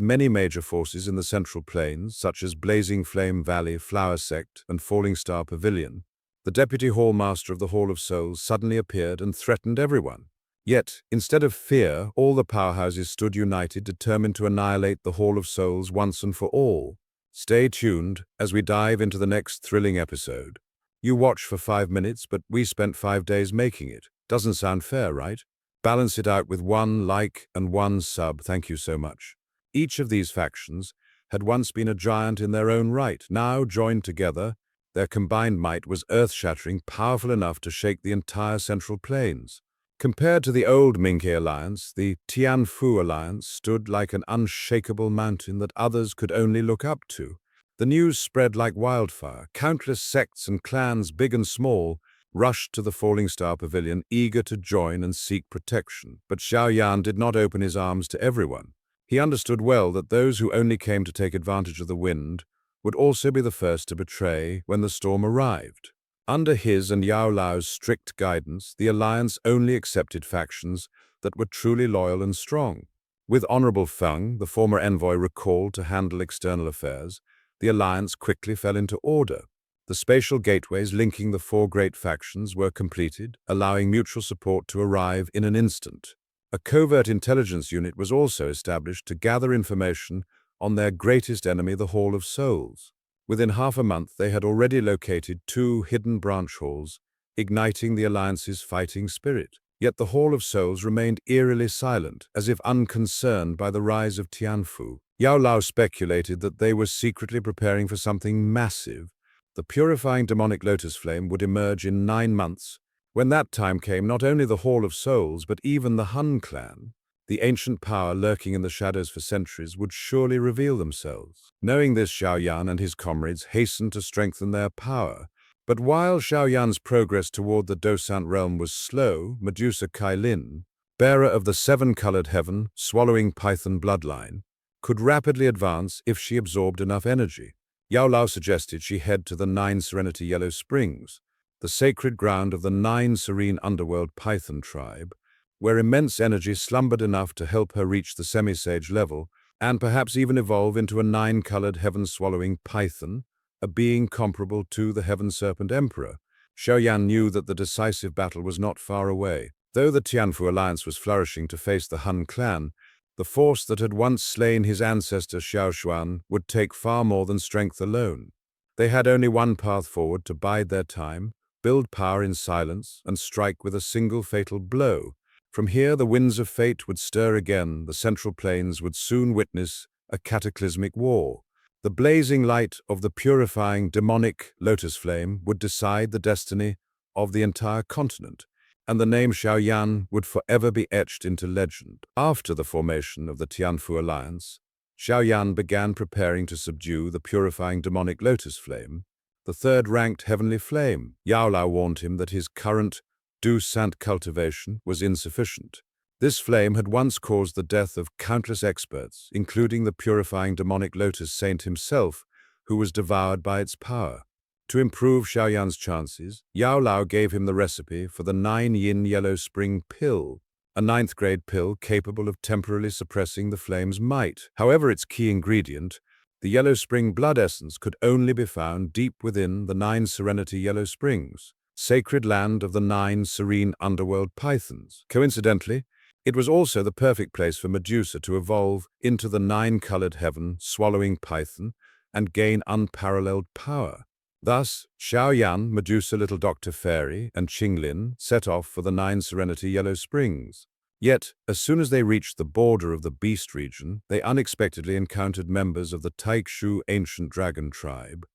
many major forces in the Central Plains, such as Blazing Flame Valley, Flower Sect, and Falling Star Pavilion, the Deputy Hall Master of the Hall of Souls suddenly appeared and threatened everyone. Yet, instead of fear, all the powerhouses stood united, determined to annihilate the Hall of Souls once and for all. Stay tuned as we dive into the next thrilling episode. You watch for 5 minutes, but we spent 5 days making it. Doesn't sound fair, right? Balance it out with 1 like and 1 sub, thank you so much. Each of these factions had once been a giant in their own right. Now, joined together, their combined might was earth-shattering, powerful enough to shake the entire Central Plains. Compared to the old Mingke Alliance, the Tianfu Alliance stood like an unshakable mountain that others could only look up to. The news spread like wildfire. Countless sects and clans, big and small, rushed to the Falling Star Pavilion, eager to join and seek protection. But Xiaoyan did not open his arms to everyone. He understood well that those who only came to take advantage of the wind would also be the first to betray when the storm arrived. Under his and Yao Lao's strict guidance, the alliance only accepted factions that were truly loyal and strong. With Honorable Feng, the former envoy, recalled to handle external affairs, the alliance quickly fell into order. The spatial gateways linking the 4 great factions were completed, allowing mutual support to arrive in an instant. A covert intelligence unit was also established to gather information on their greatest enemy, the Hall of Souls. Within half a month, they had already located 2 hidden branch halls, igniting the Alliance's fighting spirit. Yet the Hall of Souls remained eerily silent, as if unconcerned by the rise of Tianfu. Yao Lao speculated that they were secretly preparing for something massive. The purifying demonic lotus flame would emerge in 9 months. When that time came, not only the Hall of Souls, but even the Han clan, the ancient power lurking in the shadows for centuries, would surely reveal themselves. Knowing this, Xiaoyan and his comrades hastened to strengthen their power. But while Xiaoyan's progress toward the Dosant realm was slow, Medusa Kailin, bearer of the 7-colored heaven, swallowing python bloodline, could rapidly advance if she absorbed enough energy. Yao Lao suggested she head to the 9 Serenity Yellow Springs, the sacred ground of the 9 serene underworld python tribe, where immense energy slumbered enough to help her reach the semi-sage level and perhaps even evolve into a 9-colored heaven-swallowing python, a being comparable to the Heaven Serpent Emperor. Xiaoyan knew that the decisive battle was not far away. Though the Tianfu Alliance was flourishing to face the Han clan, the force that had once slain his ancestor Xiao Xuan would take far more than strength alone. They had only one path forward: to bide their time, build power in silence, and strike with a single fatal blow. From here, the winds of fate would stir again. The Central Plains would soon witness a cataclysmic war. The blazing light of the purifying demonic lotus flame would decide the destiny of the entire continent, and the name Xiaoyan would forever be etched into legend. After the formation of the Tianfu Alliance, Xiaoyan began preparing to subdue the purifying demonic lotus flame, the 3rd-ranked heavenly flame. Yao Lao warned him that his current Dosant cultivation was insufficient. This flame had once caused the death of countless experts, including the purifying demonic lotus saint himself, who was devoured by its power. To improve Xiaoyan's chances, Yao Lao gave him the recipe for the 9 Yin Yellow Spring pill, a 9th-grade pill capable of temporarily suppressing the flame's might. However, its key ingredient, the Yellow Spring blood essence, could only be found deep within the 9 Serenity Yellow Springs, sacred land of the 9 serene underworld pythons. Coincidentally, it was also the perfect place for Medusa to evolve into the 9-colored heaven-swallowing python and gain unparalleled power. Thus, Xiaoyan, Medusa, Little Dr. Fairy, and Qinglin set off for the 9 Serenity Yellow Springs. Yet, as soon as they reached the border of the Beast region, they unexpectedly encountered members of the Taikshu ancient dragon tribe,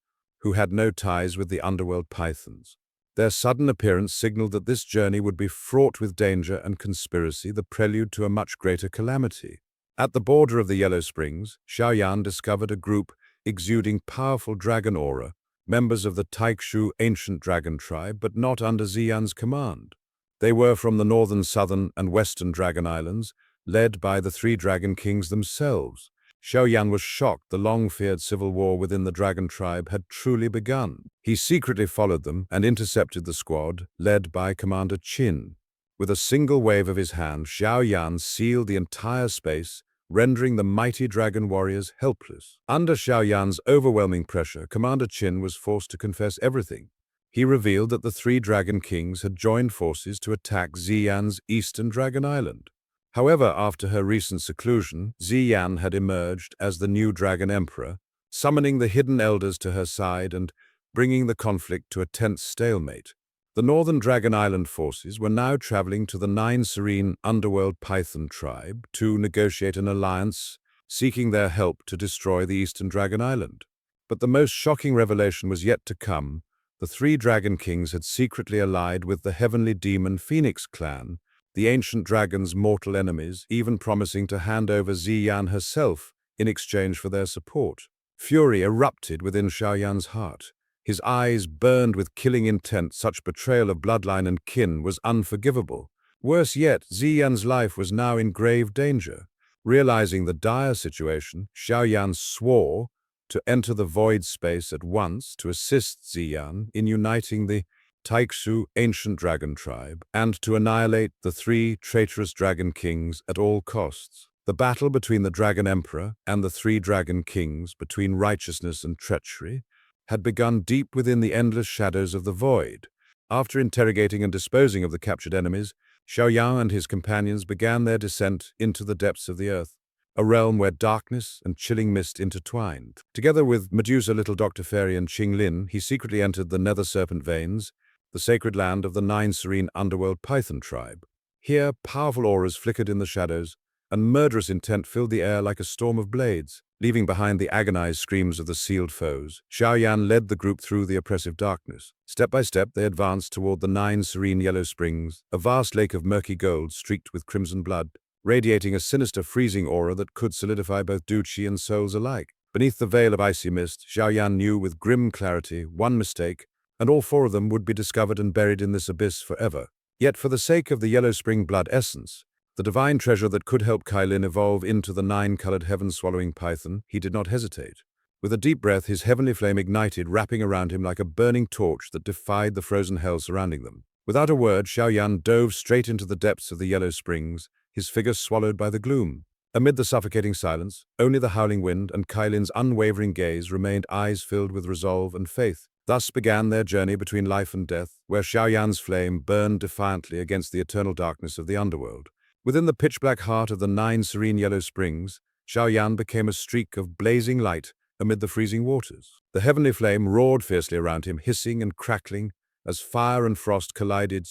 who had no ties with the underworld pythons. Their sudden appearance signaled that this journey would be fraught with danger and conspiracy, the prelude to a much greater calamity. At the border of the Yellow Springs, Xiaoyan discovered a group exuding powerful dragon aura, members of the Taikshu ancient dragon tribe, but not under Xian's command. They were from the northern, southern, and western dragon islands, led by the 3 dragon kings themselves. Xiaoyan was shocked the long-feared civil war within the dragon tribe had truly begun. He secretly followed them and intercepted the squad, led by Commander Qin. With a single wave of his hand, Xiaoyan sealed the entire space, rendering the mighty dragon warriors helpless. Under Xiaoyan's overwhelming pressure, Commander Qin was forced to confess everything. He revealed that the three dragon kings had joined forces to attack Xian's eastern dragon island. However, after her recent seclusion, Xian had emerged as the new dragon emperor, summoning the hidden elders to her side and bringing the conflict to a tense stalemate. The northern Dragon Island forces were now traveling to the Nine Serene underworld Python tribe to negotiate an alliance, seeking their help to destroy the eastern Dragon Island. But the most shocking revelation was yet to come. The three dragon kings had secretly allied with the heavenly demon Phoenix clan, the ancient dragon's mortal enemies, even promising to hand over Xian herself in exchange for their support. Fury erupted within Xiaoyan's heart. His eyes burned with killing intent. Such betrayal of bloodline and kin was unforgivable. Worse yet, Xian's life was now in grave danger. Realizing the dire situation, Xiaoyan swore to enter the void space at once to assist Xian in uniting the Taixu ancient dragon tribe and to annihilate the three traitorous dragon kings at all costs. The battle between the dragon emperor and the three dragon kings, between righteousness and treachery, had begun deep within the endless shadows of the void. After interrogating and disposing of the captured enemies, Xiaoyan and his companions began their descent into the depths of the earth, a realm where darkness and chilling mist intertwined. Together with Medusa, Little Dr. Fairy, and Qing Lin, he secretly entered the Nether Serpent Veins, the sacred land of the Nine Serene underworld Python tribe. Here, powerful auras flickered in the shadows, and murderous intent filled the air like a storm of blades. Leaving behind the agonized screams of the sealed foes, Xiaoyan led the group through the oppressive darkness. Step by step, they advanced toward the Nine Serene Yellow Springs, a vast lake of murky gold streaked with crimson blood, radiating a sinister freezing aura that could solidify both duchi and souls alike. Beneath the veil of icy mist, Xiaoyan knew with grim clarity one mistake, and all four of them would be discovered and buried in this abyss forever. Yet for the sake of the Yellow Spring blood essence, the divine treasure that could help Kailin evolve into the nine-colored heaven-swallowing python, he did not hesitate. With a deep breath, his heavenly flame ignited, wrapping around him like a burning torch that defied the frozen hell surrounding them. Without a word, Xiaoyan dove straight into the depths of the Yellow Springs, his figure swallowed by the gloom. Amid the suffocating silence, only the howling wind and Kailin's unwavering gaze remained, eyes filled with resolve and faith. Thus began their journey between life and death, where Xiaoyan's flame burned defiantly against the eternal darkness of the underworld. Within the pitch-black heart of the Nine Serene Yellow Springs, Xiaoyan became a streak of blazing light amid the freezing waters. The heavenly flame roared fiercely around him, hissing and crackling as fire and frost collided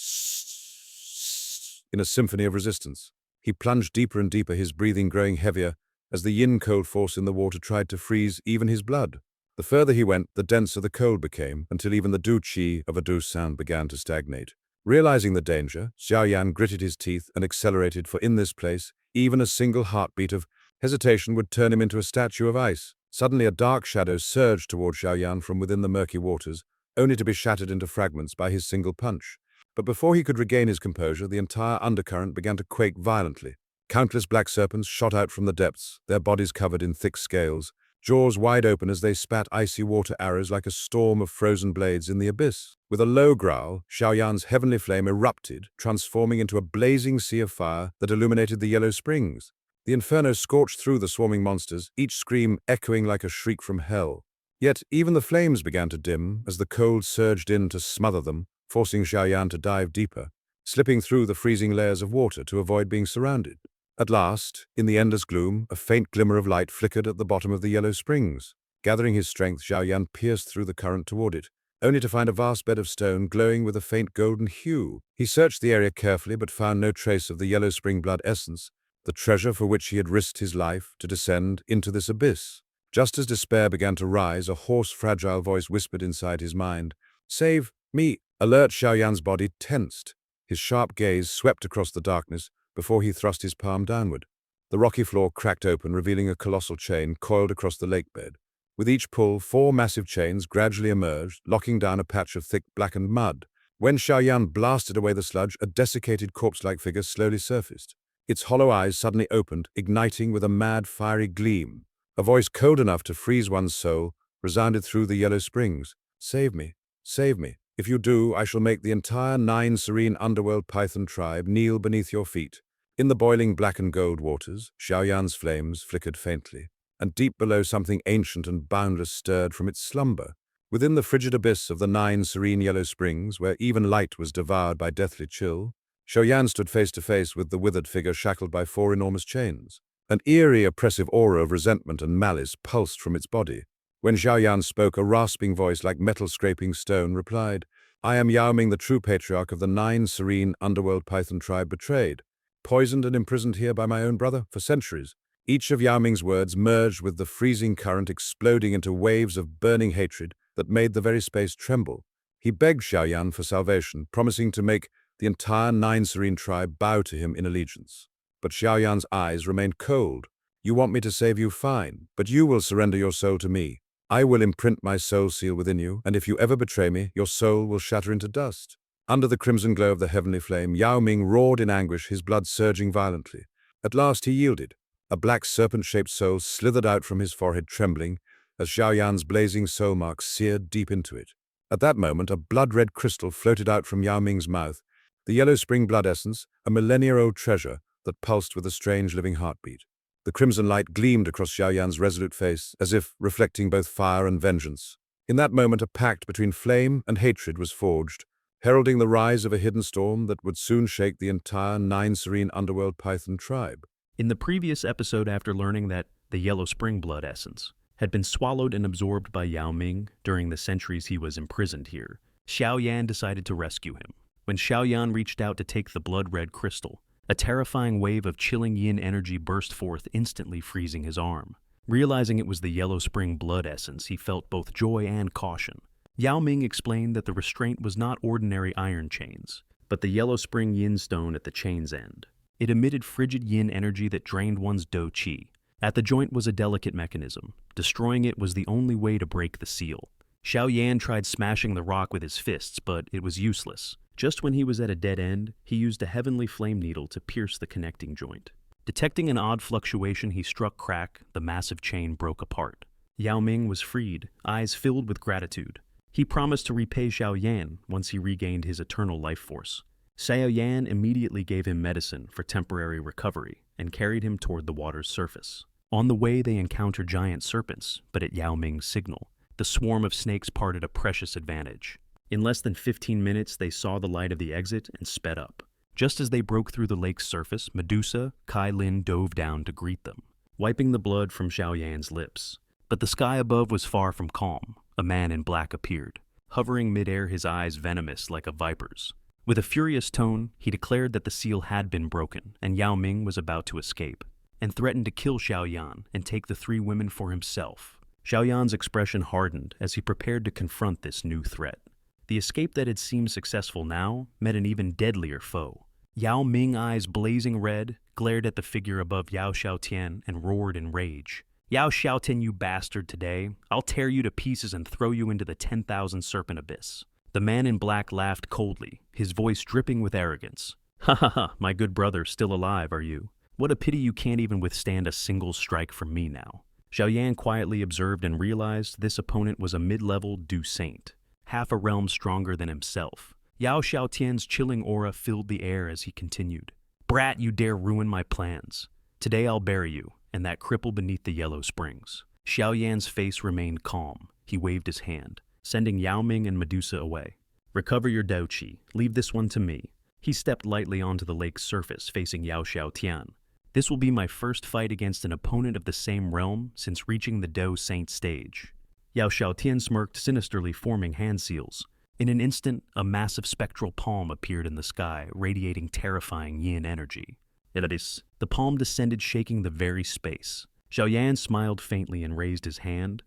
in a symphony of resistance. He plunged deeper and deeper, his breathing growing heavier as the yin-cold force in the water tried to freeze even his blood. The further he went, the denser the cold became, until even the du-qi of a du-san began to stagnate. Realizing the danger, Xiaoyan gritted his teeth and accelerated, for in this place, even a single heartbeat of hesitation would turn him into a statue of ice. Suddenly, a dark shadow surged toward Xiaoyan from within the murky waters, only to be shattered into fragments by his single punch. But before he could regain his composure, the entire undercurrent began to quake violently. Countless black serpents shot out from the depths, their bodies covered in thick scales, jaws wide open as they spat icy water arrows like a storm of frozen blades in the abyss. With a low growl, Xiaoyan's heavenly flame erupted, transforming into a blazing sea of fire that illuminated the Yellow Springs. The inferno scorched through the swarming monsters, each scream echoing like a shriek from hell. Yet even the flames began to dim as the cold surged in to smother them, forcing Xiaoyan to dive deeper, slipping through the freezing layers of water to avoid being surrounded. At last, in the endless gloom, a faint glimmer of light flickered at the bottom of the Yellow Springs. Gathering his strength, Xiaoyan pierced through the current toward it, only to find a vast bed of stone glowing with a faint golden hue. He searched the area carefully but found no trace of the Yellow Spring blood essence, the treasure for which he had risked his life to descend into this abyss. Just as despair began to rise, a hoarse, fragile voice whispered inside his mind, "Save me!" Alert, Xiaoyan's body tensed. His sharp gaze swept across the darkness before he thrust his palm downward. The rocky floor cracked open, revealing a colossal chain coiled across the lake bed. With each pull, 4 massive chains gradually emerged, locking down a patch of thick, blackened mud. When Xiaoyan blasted away the sludge, a desiccated corpse-like figure slowly surfaced. Its hollow eyes suddenly opened, igniting with a mad, fiery gleam. A voice cold enough to freeze one's soul resounded through the yellow springs. Save me, save me. If you do, I shall make the entire 9 serene underworld python tribe kneel beneath your feet. In the boiling black and gold waters, Xiaoyan's flames flickered faintly, and deep below something ancient and boundless stirred from its slumber. Within the frigid abyss of the 9 serene yellow springs, where even light was devoured by deathly chill, Xiaoyan stood face to face with the withered figure shackled by 4 enormous chains. An eerie, oppressive aura of resentment and malice pulsed from its body. When Xiaoyan spoke, a rasping voice like metal scraping stone replied, "I am Yao Ming, the true patriarch of the 9 serene underworld python tribe betrayed, poisoned and imprisoned here by my own brother for centuries." Each of Yao Ming's words merged with the freezing current, exploding into waves of burning hatred that made the very space tremble. He begged Xiaoyan for salvation, promising to make the entire 9 serene tribe bow to him in allegiance. But Xiaoyan's eyes remained cold. "You want me to save you? Fine, but you will surrender your soul to me. I will imprint my soul seal within you, and if you ever betray me, your soul will shatter into dust." Under the crimson glow of the heavenly flame, Yao Ming roared in anguish, his blood surging violently. At last he yielded. A black serpent-shaped soul slithered out from his forehead, trembling, as Xiaoyan's blazing soul marks seared deep into it. At that moment, a blood-red crystal floated out from Yao Ming's mouth, the yellow spring blood essence, a millennia-old treasure that pulsed with a strange living heartbeat. The crimson light gleamed across Xiaoyan's resolute face, as if reflecting both fire and vengeance. In that moment, a pact between flame and hatred was forged, heralding the rise of a hidden storm that would soon shake the entire 9 serene underworld python tribe. In the previous episode, after learning that the yellow spring blood essence had been swallowed and absorbed by Yao Ming during the centuries he was imprisoned here, Xiaoyan decided to rescue him. When Xiaoyan reached out to take the blood-red crystal, a terrifying wave of chilling yin energy burst forth, instantly freezing his arm. Realizing it was the yellow spring blood essence, he felt both joy and caution. Yao Ming explained that the restraint was not ordinary iron chains, but the yellow spring yin stone at the chain's end. It emitted frigid yin energy that drained one's dou qi. At the joint was a delicate mechanism. Destroying it was the only way to break the seal. Xiaoyan tried smashing the rock with his fists, but it was useless. Just when he was at a dead end, he used a heavenly flame needle to pierce the connecting joint. Detecting an odd fluctuation, he struck crack. The massive chain broke apart. Yao Ming was freed, eyes filled with gratitude. He promised to repay Xiaoyan once he regained his eternal life force. Xiaoyan immediately gave him medicine for temporary recovery and carried him toward the water's surface. On the way, they encountered giant serpents, but at Yao Ming's signal, the swarm of snakes parted a precious advantage. In less than 15 minutes, they saw the light of the exit and sped up. Just as they broke through the lake's surface, Medusa, Kai Lin dove down to greet them, wiping the blood from Xiaoyan's lips. But the sky above was far from calm. A man in black appeared, hovering midair, his eyes venomous like a viper's. With a furious tone, he declared that the seal had been broken, and Yao Ming was about to escape, and threatened to kill Xiaoyan and take the 3 women for himself. Xiaoyan's expression hardened as he prepared to confront this new threat. The escape that had seemed successful now met an even deadlier foe. Yao Ming, eyes blazing red, glared at the figure above Yao Xiaotian and roared in rage. "Yao Xiaotian, you bastard, today, I'll tear you to pieces and throw you into the 10,000 serpent abyss." The man in black laughed coldly, his voice dripping with arrogance. "Ha ha ha, my good brother, still alive, are you? What a pity you can't even withstand a single strike from me now." Xiaoyan quietly observed and realized this opponent was a mid-level Du Saint, half a realm stronger than himself. Yao Xiaotian's chilling aura filled the air as he continued. "Brat, you dare ruin my plans. Today I'll bury you, and that cripple beneath the yellow springs." Xiaoyan's face remained calm. He waved his hand, sending Yao Ming and Medusa away. "Recover your dou qi. Leave this one to me." He stepped lightly onto the lake's surface, facing Yao Xiaotian. "This will be my first fight against an opponent of the same realm since reaching the Dou Saint stage." Yao Xiaotian smirked sinisterly, forming hand seals. In an instant, a massive spectral palm appeared in the sky, radiating terrifying yin energy. The palm descended, shaking the very space. Xiaoyan smiled faintly and raised his hand.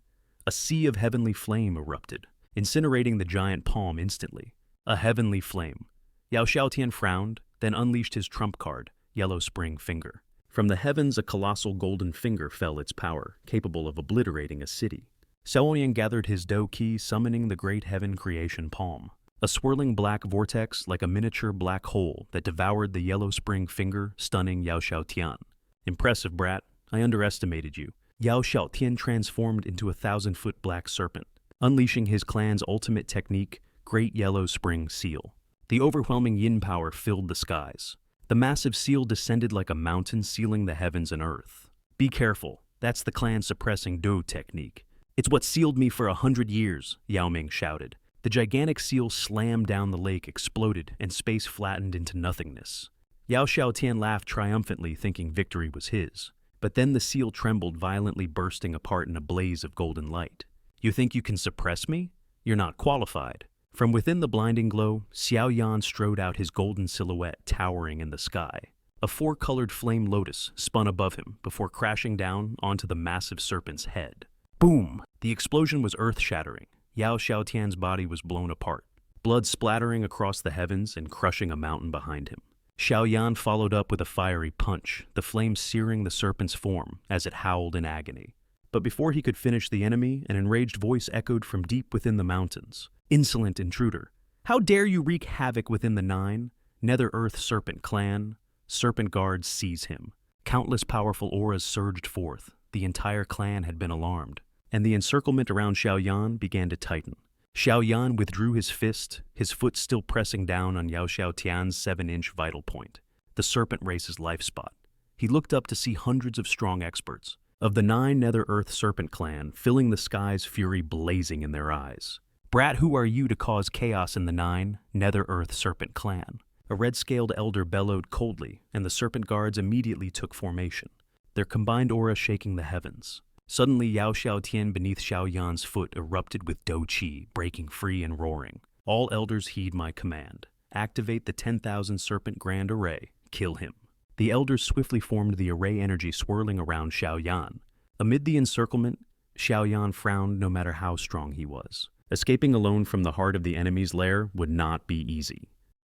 A sea of heavenly flame erupted, incinerating the giant palm instantly. A heavenly flame. Yao Xiaotian frowned, then unleashed his trump card, Yellow Spring Finger. From the heavens, a colossal golden finger fell, its power capable of obliterating a city. Xiaoyan gathered his dou qi, summoning the great heaven creation palm. A swirling black vortex, like a miniature black hole, that devoured the Yellow Spring Finger, stunning Yao Xiaotian. "Impressive, brat. I underestimated you. Yao Xiaotian transformed into a 1,000-foot black serpent, unleashing his clan's ultimate technique, Great Yellow Spring Seal. The overwhelming yin power filled the skies. The massive seal descended like a mountain, sealing the heavens and earth. Be careful, that's the clan suppressing Do technique. It's what sealed me for 100 years, Yao Ming shouted. The gigantic seal slammed down the lake, exploded, and space flattened into nothingness. Yao Xiaotian laughed triumphantly, thinking victory was his. But then the seal trembled, violently bursting apart in a blaze of golden light. You think you can suppress me? You're not qualified. From within the blinding glow, Xiao Yan strode out, his golden silhouette towering in the sky. A 4-colored flame lotus spun above him before crashing down onto the massive serpent's head. Boom! The explosion was earth-shattering. Yao Xiaotian's body was blown apart, blood splattering across the heavens and crushing a mountain behind him. Xiao Yan followed up with a fiery punch, the flame searing the serpent's form as it howled in agony. But before he could finish the enemy, an enraged voice echoed from deep within the mountains. Insolent intruder! How dare you wreak havoc within the 9? Nether Earth Serpent Clan. Serpent guards seize him. Countless powerful auras surged forth. The entire clan had been alarmed, and the encirclement around Xiao Yan began to tighten. Xiao Yan withdrew his fist, his foot still pressing down on Yao Xiaotian's 7-inch vital point, the serpent race's life spot. He looked up to see hundreds of strong experts, of the 9 Nether Earth Serpent Clan, filling the skies, fury blazing in their eyes. Brat, who are you to cause chaos in the 9 Nether Earth Serpent Clan? A red-scaled elder bellowed coldly, and the serpent guards immediately took formation, their combined aura shaking the heavens. Suddenly, Yao Xiaotian beneath Xiao Yan's foot erupted with Do Qi, breaking free and roaring. All elders heed my command. Activate the 10,000 Serpent Grand Array. Kill him. The elders swiftly formed the array energy swirling around Xiao Yan. Amid the encirclement, Xiao Yan frowned no matter how strong he was. Escaping alone from the heart of the enemy's lair would not be easy.